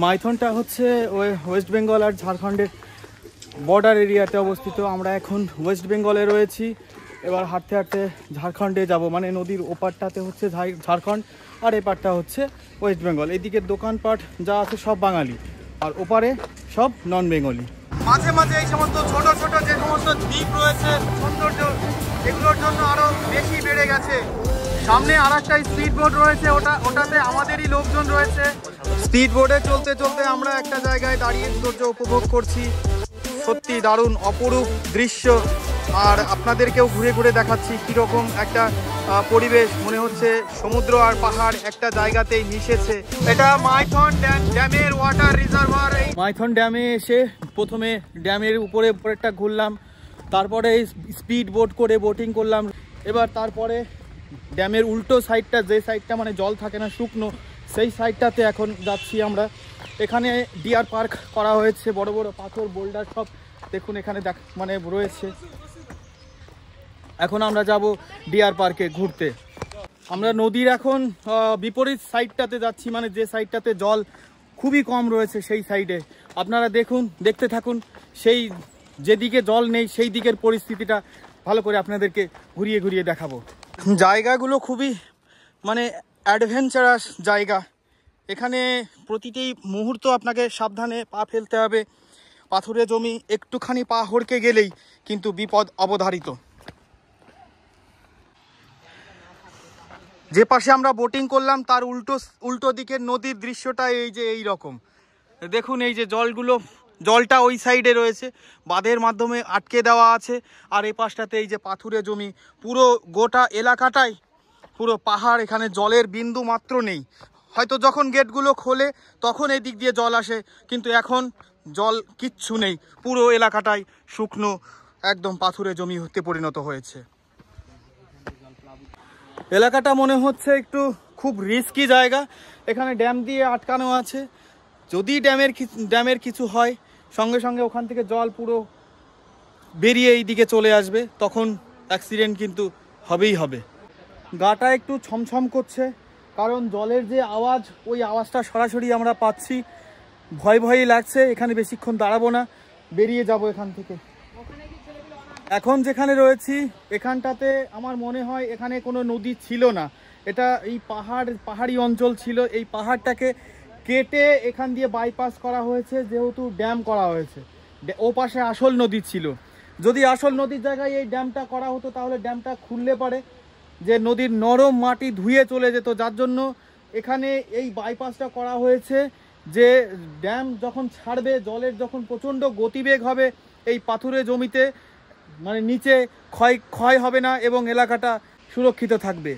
মাইথনটা হচ্ছে ওয়েস্ট বেঙ্গল আর ঝাড়খণ্ডের বর্ডার এরিয়াতে অবস্থিত। আমরা এখন ওয়েস্ট বেঙ্গলে রয়েছি, এবার হাঁটতে হাঁটতে ঝাড়খণ্ডে যাব। মানে নদীর ওপারটাতে হচ্ছে ঝাড়খণ্ড আর এপারটা হচ্ছে ওয়েস্ট বেঙ্গল। এদিকের দোকানপাট যা আছে সব বাঙালি, আর ওপারে সব নন বেঙ্গলি। মাঝে মাঝে এই সমস্ত ছোট ছোট যে সমস্ত দ্বীপ রয়েছে সৌন্দর্য, এগুলোর জন্য আরও বেশি বেড়ে গেছে। সামনে আর একটা স্পিড বোট রয়েছে, ওটাতে আমাদেরই লোকজন রয়েছে। স্পিড বোটে চলতে চলতে আমরা একটা জায়গায় দাঁড়িয়ে সৌন্দর্য উপভোগ করছি। সত্যি দারুণ অপরূপ দৃশ্য, আর আপনাদেরকেও ঘুরে ঘুরে দেখাচ্ছি কীরকম একটা পরিবেশ। মনে হচ্ছে সমুদ্র আর পাহাড় একটা জায়গাতেই মিশেছে। এটা মাইথন ড্যামের ওয়াটার রিজার্ভার। এই মাইথন ড্যামে এসে প্রথমে ড্যামের উপরেরটা ঘুরলাম, তারপরে স্পিড বোট করে বোটিং করলাম। এবার তারপরে ড্যামের উল্টো সাইডটা, যে সাইডটা মানে জল থাকে না শুকনো, সেই সাইডটাতে এখন যাচ্ছি আমরা। এখানে ডিয়ার পার্ক করা হয়েছে, বড় বড় পাথর বোল্ডার সব দেখুন এখানে মানে রয়েছে। এখন আমরা যাব ডিয়ার পার্কে ঘুরতে। আমরা নদীর এখন বিপরীত সাইডটাতে যাচ্ছি, মানে যে সাইডটাতে জল খুবই কম রয়েছে সেই সাইডে। আপনারা দেখতে থাকুন, সেই যেদিকে জল নেই সেই দিকের পরিস্থিতিটা ভালো করে আপনাদেরকে ঘুরিয়ে ঘুরিয়ে দেখাবো। জায়গাগুলো খুবই মানে অ্যাডভেঞ্চারাস জায়গা। এখানে প্রতিটি মুহূর্ত আপনাকে সাবধানে পা ফেলতে হবে। পাথুরে জমি, একটুখানি পা হড়কে গেলেই কিন্তু বিপদ অবধারিত। যে পাশে আমরা বোটিং করলাম তার উল্টো দিকের নদীর দৃশ্যটা এই যে এই রকম দেখুন। এই যে জলটা ওই সাইডে রয়েছে, বাঁধের মাধ্যমে আটকে দেওয়া আছে। আর এই পাশটাতে এই যে পাথুরে জমি, পুরো গোটা এলাকাটাই পুরো পাহাড়। এখানে জলের বিন্দু মাত্র নেই। হয়তো যখন গেটগুলো খোলে তখন এই দিক দিয়ে জল আসে, কিন্তু এখন জল কিচ্ছু নেই। পুরো এলাকাটাই শুকনো, একদম পাথুরে জমি হতে পরিণত হয়েছে। এলাকাটা মনে হচ্ছে একটু খুব রিস্কি জায়গা। এখানে ড্যাম দিয়ে আটকানো আছে, যদি ড্যামের কিছু হয় সঙ্গে সঙ্গে ওখান থেকে জল পুরো বেরিয়ে এই দিকে চলে আসবে, তখন অ্যাক্সিডেন্ট কিন্তু হবেই হবে। গাটা একটু ছমছম করছে, কারণ জলের যে আওয়াজ, ওই আওয়াজটা সরাসরি আমরা পাচ্ছি। ভয়ই লাগছে। এখানে বেশিক্ষণ দাঁড়াবো না, বেরিয়ে যাব এখান থেকে। এখন যেখানে রয়েছি এখানটাতে আমার মনে হয় এখানে কোনো নদী ছিল না। এটা এই পাহাড়ি অঞ্চল ছিল। এই পাহাড়টাকে কেটে এখান দিয়ে বাইপাস করা হয়েছে, যেহেতু ড্যাম করা হয়েছে। ও পাশে আসল নদী ছিল। যদি আসল নদীর জায়গায় এই ড্যামটা করা হতো তাহলে ড্যামটা খুললে পারে যে নদীর নরম মাটি ধুয়ে চলে যেত, যার জন্য এখানে এই বাইপাসটা করা হয়েছে। যে ড্যাম যখন ছাড়বে, জলের যখন প্রচণ্ড গতিবেগ হবে, এই পাথুরে জমিতে মানে নিচে ক্ষয় হবে না এবং এলাকাটা সুরক্ষিত থাকবে।